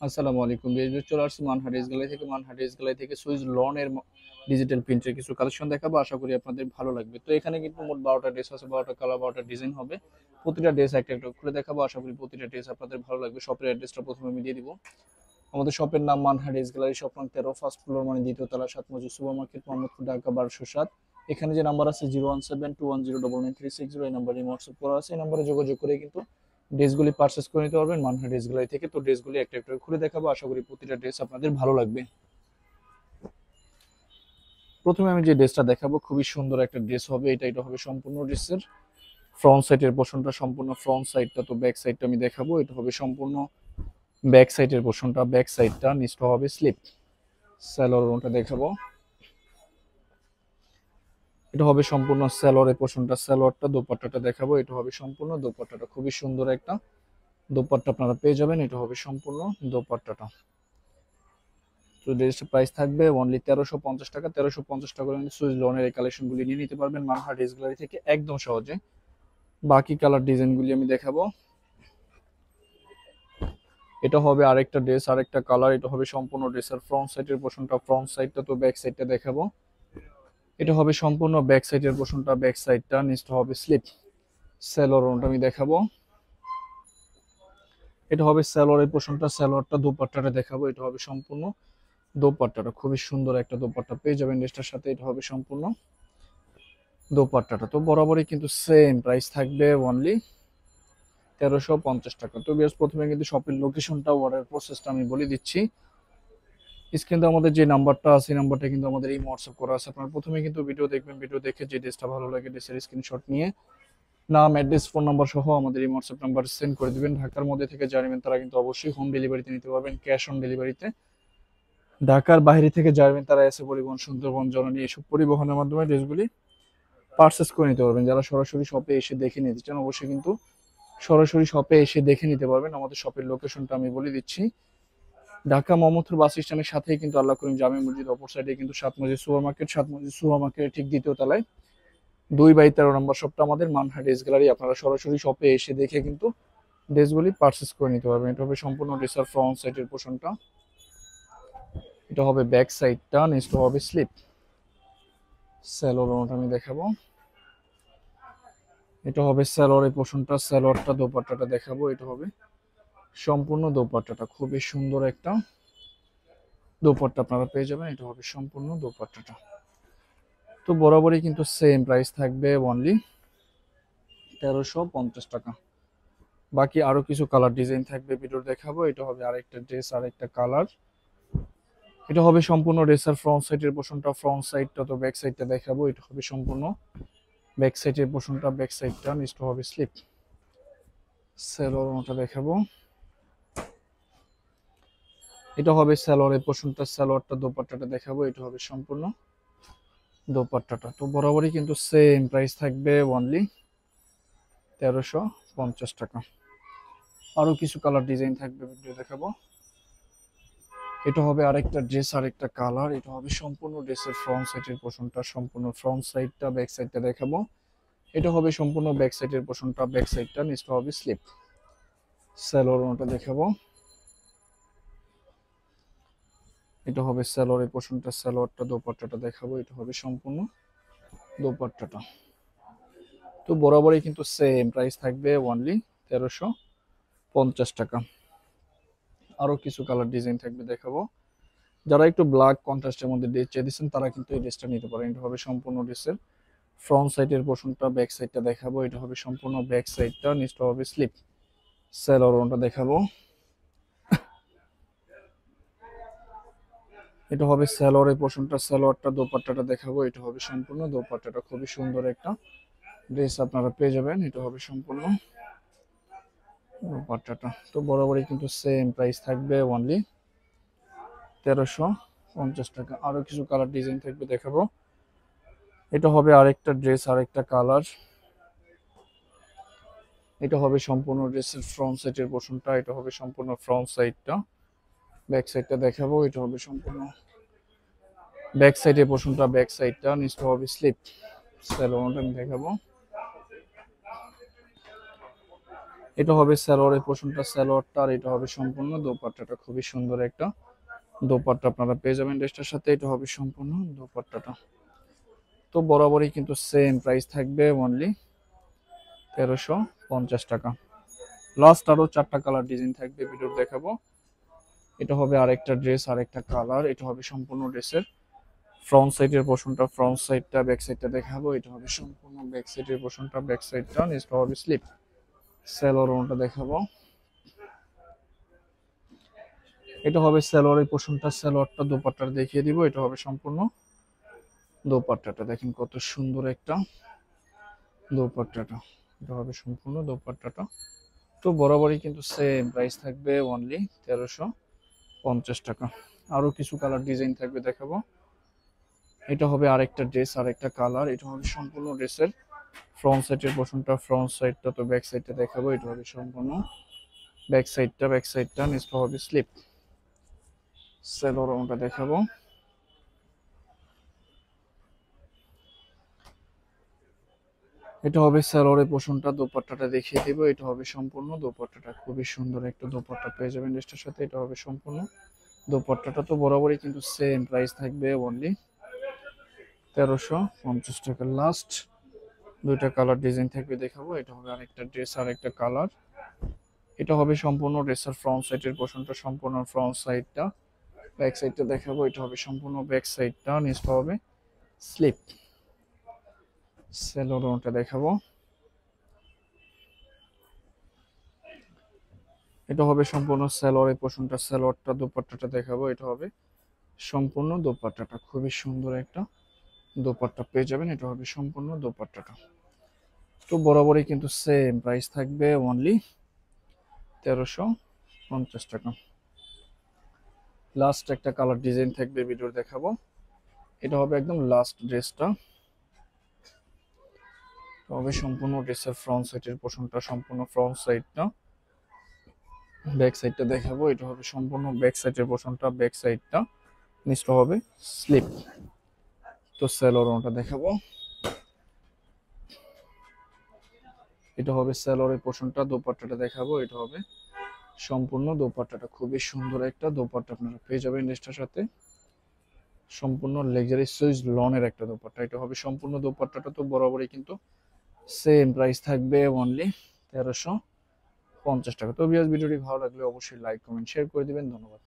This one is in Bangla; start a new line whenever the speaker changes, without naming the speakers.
আসসালামু আলাইকুম। বিএসবি চলে আসছি মানহাট ড্রেস গ্যালারি থেকে। মানহাট ড্রেস গ্যালারি থেকে সুইস লনের ডিজিটাল প্রিন্টের কিছু কালেকশন দেখাবো, আশা করি আপনাদের ভালো লাগবে। তো এখানে কিন্তু মোট 12টা ড্রেস আছে, 12টা কালার, 12টা ডিজাইন হবে। প্রতিটা ড্রেস একটা একটা করে দেখাবো, আশা করি প্রতিটা ড্রেস আপনাদের ভালো লাগবে। শপের অ্যাড্রেসটা প্রথমে আমি দিয়ে দিব। আমাদের শপের নাম মানহাট ড্রেস গ্যালারি, শপ নং 13, ফার্স্ট ফ্লোর মানে দ্বিতীয় তলা, 7 মজুদ সুপার মার্কেট, মোহাম্মদপুর, ঢাকা 1207। এখানে যে নাম্বার আছে 01721099360, এই নাম্বারে হোয়াটসঅ্যাপ করা আছে। এই নাম্বারে যোগাযোগ করে কিন্তু ড্রেসগুলি পারচেস করে নিতে পারবেন মানহাট ড্রেস গ্যালারি থেকে। তো ড্রেসগুলি একটা একটা খুলে দেখাবো, আশা করি প্রতিটা ড্রেস আপনাদের ভালো লাগবে। প্রথমে আমি যে ড্রেসটা দেখাবো খুবই সুন্দর একটা ড্রেস হবে। এটা হবে সম্পূর্ণ ড্রেসের ফ্রন্ট সাইডের পোর্শনটা, সম্পূর্ণ ফ্রন্ট সাইডটা। তো ব্যাক সাইডটা আমি দেখাবো। এটা হবে সম্পূর্ণ ব্যাক সাইডের পোর্শনটা, ব্যাক সাইডটা। নিচটা হবে স্লিপ। স্যালোয়ারটা দেখাবো। এটা হবে সম্পূর্ণ স্যালোয়ারের পোর্শনটা, স্যালোয়ারটা। দোপাট্টাটা দেখাবো। এটা হবে সম্পূর্ণ দোপাট্টাটা, খুবই সুন্দর একটা দোপাট্টা আপনারা পেয়ে যাবেন। এটা হবে সম্পূর্ণ দোপাট্টাটা। তো ড্রেসটার প্রাইস থাকবে অনলি 1350 টাকা। 1350 টাকা করে সুইস লনের এই কালেকশনগুলি নিয়ে নিতে পারবেন মানহাট ড্রেস গ্যালারি থেকে একদম সহজে। বাকি কালার ডিজাইনগুলি আমি দেখাবো। এটা হবে আরেকটা ড্রেস, আরেকটা কালার। এটা হবে সম্পূর্ণ ড্রেসের ফ্রন্ট সাইডের পোর্শনটা, ফ্রন্ট সাইডটা। তো ব্যাক সাইডটা দেখাবো। এটা হবে সম্পূর্ণ ব্যাক সাইডের পোর্শনটা, ব্যাক সাইডটা। নিচটা হবে স্লিপ। স্যালোয়ারটা আমি দেখাবো। এটা হবে স্যালোয়ারের পোর্শনটা, স্যালোয়ারটা। দোপাট্টাটা দেখাবো। এটা হবে সম্পূর্ণ দোপাট্টাটা, খুবই সুন্দর একটা দোপাট্টা পেয়ে যাবেন ড্রেসটার সাথে। এটা হবে সম্পূর্ণ দোপাট্টাটা। তো বরাবরই কিন্তু সেম প্রাইস থাকবে অনলি 1350 টাকা। তো বিয়ার্স, প্রথমে কিন্তু শপের লোকেশনটা, অর্ডার প্রসেসটা আমি বলে দিচ্ছি। স্ক্রিনে আমাদের যে নাম্বারটা আছে, এই নাম্বারটা কিন্তু আমাদের এই হোয়াটসঅ্যাপ করা আছে। আপনারা প্রথমে কিন্তু ভিডিও দেখবেন, ভিডিও দেখে যে ড্রেসটা ভালো লাগে ড্রেসের স্ক্রিনশট নিয়ে নাম, অ্যাড্রেস, ফোন নাম্বার সহ আমাদের এই হোয়াটসঅ্যাপ নাম্বার সেন্ড করে দিবেন। ঢাকার মধ্যে থেকে যাবেন তারা কিন্তু অবশ্যই হোম ডেলিভারিতে নিতে পারবেন, ক্যাশ অন ডেলিভারিতে। ঢাকার বাইরে থেকে যাবেন তারা এসে পরিবহন, সুন্দরবন, জননী এসব পরিবহনের মাধ্যমে ড্রেসগুলি পারচেস করে নিতে পারবেন। যারা সরাসরি শপে এসে দেখে নিতে চান অবশ্যই কিন্তু সরাসরি শপে এসে দেখে নিতে পারবেন। আমাদের শপের লোকেশনটা আমি বলে দিচ্ছি। ঢাকা মোহাম্মদপুর বাস স্ট্যান্ডের সাথেই কিন্তু আল্লাহ করিম জামে মসজিদ, অপর সাইডে কিন্তু 7 মসজিদ সুপার মার্কেট, 7 মসজিদ সুপার মার্কেটের ঠিক দ্বিতীয় তলায় 2/13 নম্বর শপটা আমাদের মানহাট ড্রেস গ্যালারি। আপনারা সরাসরি শপে এসে দেখে কিন্তু ড্রেসগুলি পারচেস করে নিতে পারবেন। এটা হবে সম্পূর্ণ ড্রেসের ফ্রন্ট সাইডের পোর্শনটা। এটা হবে ব্যাক সাইডটা। নিচটা হবে স্লিপ। স্যালোয়ারটা আমি দেখাবো। এটা হবে স্যালোয়ারের পোর্শনটা, স্যালোয়ারটা। দোপাট্টাটা দেখাবো। এটা হবে সম্পূর্ণ দোপাট্টাটা, খুবই সুন্দর একটা দোপাট্টা আপনারা পেয়ে যাবেন। এটা হবে সম্পূর্ণ দোপাট্টাটা। তো বরাবরই কিন্তু সেম প্রাইস থাকবে অনলি 1350 টাকা। বাকি আরো কিছু কালার ডিজাইন থাকবে, ভিডিও দেখাবো। এটা হবে আরেকটা ড্রেস, আরেকটা কালার। এটা হবে সম্পূর্ণ ড্রেসের ফ্রন্ট সাইডের পোর্শনটা, ফ্রন্ট সাইডটা। তো ব্যাক সাইডটা দেখাবো। এটা হবে সম্পূর্ণ ব্যাক সাইডের পোর্শনটা, ব্যাক সাইডটা। নিচটা হবে স্লিপ। স্যালোয়ারটা দেখাবো। এটা হবে স্যালোয়ারের পোর্শনটা, স্যালোয়ারটা। দোপাট্টাটা দেখাবো। এটা হবে সম্পূর্ণ দোপাট্টাটা। তো বরাবরই কিন্তু সেম প্রাইস থাকবে অনলি 1350 টাকা। আরো কিছু কালার ডিজাইন থাকবে, ভিডিও দেখাবো। এটা হবে আরেকটা ড্রেস, আরেকটা কালার। এটা হবে সম্পূর্ণ ড্রেসের ফ্রন্ট সাইডের পোর্শনটা, সম্পূর্ণ ফ্রন্ট সাইডটা। ব্যাক সাইডটা দেখাবো। এটা হবে সম্পূর্ণ ব্যাক সাইডের পোর্শনটা, ব্যাক সাইডটা। নিচটা হবে স্লিপ। স্যালোয়ারটা দেখাবো। এটা হবে স্যালোয়ারের পোর্শনটা, স্যালোয়ারটা। দোপাট্টাটা দেখাবো। এটা হবে সম্পূর্ণ দোপাট্টাটা। তো বরাবরই কিন্তু সেম প্রাইস থাকবে অনলি 1350 টাকা। আরো কিছু কালার ডিজাইন থাকবে, দেখাবো। যারা একটু ব্ল্যাক কন্ট্রাস্টের মধ্যে ড্রেস চাইছেন তারা কিন্তু এই ড্রেসটা নিতে পারেন। এটা হবে সম্পূর্ণ ড্রেসের ফ্রন্ট সাইডের পোর্শনটা, ব্যাক সাইডটা দেখাবো। এটা হবে সম্পূর্ণ ব্যাক সাইডটা। নিচটা হবে স্লিপ। স্যালোয়ারটা দেখাবো। এটা হবে স্যালোয়ারের পোর্শনটা, স্যালোয়ারটা। দোপাট্টাটা দেখাবো। এটা হবে সম্পূর্ণ দোপাট্টাটা, খুবই সুন্দর একটা ড্রেস আপনারা পেয়ে যাবেন। এটা হবে সম্পূর্ণ দোপাট্টাটা। তো বরাবরই কিন্তু সেম প্রাইস থাকবে অনলি 1350 টাকা। আরো কিছু কালার ডিজাইন থাকবে, দেখাবো। এটা হবে আরেকটা ড্রেস, আরেকটা কালার। এটা হবে সম্পূর্ণ ড্রেসের ফ্রন্ট সাইডের পোর্শনটা। এটা হবে সম্পূর্ণ ফ্রন্ট সাইডটা। ব্যাক সাইডটা দেখাবো। এটা হবে সম্পূর্ণ ব্যাক সাইডের পোর্শনটা, ব্যাক সাইডটা। নিচটা হবে স্লিপ। স্যালোয়ারটা আমি দেখাবো। এটা হবে সালোয়ারের পোর্শনটা, সালোয়ারটা, আর এটা হবে সম্পূর্ণ দোপাট্টাটা। খুবই সুন্দর একটা দোপাট্টা আপনারা পেয়ে যাবেন ড্রেসটার সাথে। এটা হবে সম্পূর্ণ দোপাট্টাটা। তো বরাবরই কিন্তু সেম প্রাইস থাকবে, অনলি 1350 টাকা। লাস্ট আরো 4টা কালার ডিজাইন থাকবে, ভিডিও দেখাবো। এটা হবে আরেকটা ড্রেস, আরেকটা কালার। এটা হবে সম্পূর্ণ ড্রেসের ফ্রন্ট সাইডের পোর্শনটা, ফ্রন্ট সাইডটা, ব্যাক সাইডটা দেখাবো। এটা হবে সম্পূর্ণ ব্যাক সাইডের পোর্শনটা, ব্যাক সাইডটা, নিচটা হবে স্লিপ। সালোয়ারটা দেখাবো। এটা হবে সালোয়ারের পোর্শনটা, সালোয়ারটা, দোপাট্টাটা দেখিয়ে দিব। এটা হবে সম্পূর্ণ দোপাট্টাটা। দেখেন কত সুন্দর একটা দোপাট্টাটা। এটা হবে সম্পূর্ণ দোপাট্টাটা। তো বরাবরই কিন্তু সেম প্রাইস থাকবে, অনলি 1350 টাকা। আরো কিছু কালার ডিজাইন থাকবে, দেখাবো। এটা হবে আরেকটা ড্রেস, আরেকটা কালার। এটা হবে সম্পূর্ণ ড্রেসের ফ্রন্ট সাইডের পোর্শনটা, ফ্রন্ট সাইডটা, তো ব্যাক সাইডটা দেখাবো। এটা হবে সম্পূর্ণ ব্যাক সাইডটা, ব্যাক সাইডটা, নিচটা হবে স্লিপ। সালোয়ারটা দেখাবো। এটা হবে সালোয়ারের পোর্শনটা, দোপাট্টাটা দেখিয়ে দেবো। এটা হবে সম্পূর্ণ দোপাট্টাটা। খুবই সুন্দর একটা দোপাট্টা পেয়ে যাবেন ড্রেসটার সাথে। এটা হবে সম্পূর্ণ দোপাট্টাটা। তো বরাবরই কিন্তু সেম প্রাইস থাকবে, অনলি 1350 টাকা। লাস্ট 2টা কালার ডিজাইন থাকবে, দেখাবো। এটা হবে আরেকটা ড্রেস, আরেকটা কালার। এটা হবে সম্পূর্ণ ড্রেসের ফ্রন্ট সাইডের পোর্শনটা, সম্পূর্ণ ফ্রন্ট সাইডটা, ব্যাক সাইডটা দেখাবো। এটা হবে সম্পূর্ণ ব্যাক সাইডটা, নিচটা হবে স্লিপ। সালোয়ারটা দেখাবো। এটা হবে সম্পূর্ণ সালোয়ারের পোর্শনটা, সালোয়ারটা, দোপাট্টাটা দেখাবো। এটা হবে সম্পূর্ণ দোপাট্টাটা। খুবই সুন্দর একটা দোপাট্টা পেয়ে যাবেন। এটা হবে সম্পূর্ণ দোপাট্টাটা। তো বরাবরই কিন্তু সেম প্রাইস থাকবে, অনলি 1350 টাকা। লাস্ট একটা কালার ডিজাইন থাকবে, ভিডিও দেখাবো। এটা হবে একদম লাস্ট ড্রেসটা। হবে সম্পূর্ণ ড্রেসের ফ্রন্ট সাইডের পোর্শনটা, সম্পূর্ণ ফ্রন্ট সাইডটা, ব্যাক সাইডটা দেখাবো। এটা হবে সম্পূর্ণ ব্যাক সাইডের পোর্শনটা, ব্যাক সাইডটা, নিচটা হবে স্লিপ। তো সালোয়ারটা দেখাবো। এটা হবে সালোয়ারের পোর্শনটা, দোপাট্টাটা দেখাবো। এটা হবে সম্পূর্ণ দোপাট্টাটা। খুবই সুন্দর একটা দোপাট্টা আপনারা পেয়ে যাবেন ড্রেসটার সাথে। সম্পূর্ণ লেক্সারি সুইস লনের একটা দোপাট্টা। এটা হবে সম্পূর্ণ দোপাট্টাটা। তো বরাবরই কিন্তু সেম প্রাইস থাকবে, অনলি 1350 টাকা। তো ভিউয়ার্স, ভিডিওটি ভালো লাগলে অবশ্যই লাইক, কমেন্ট, শেয়ার করে দিবেন। ধন্যবাদ।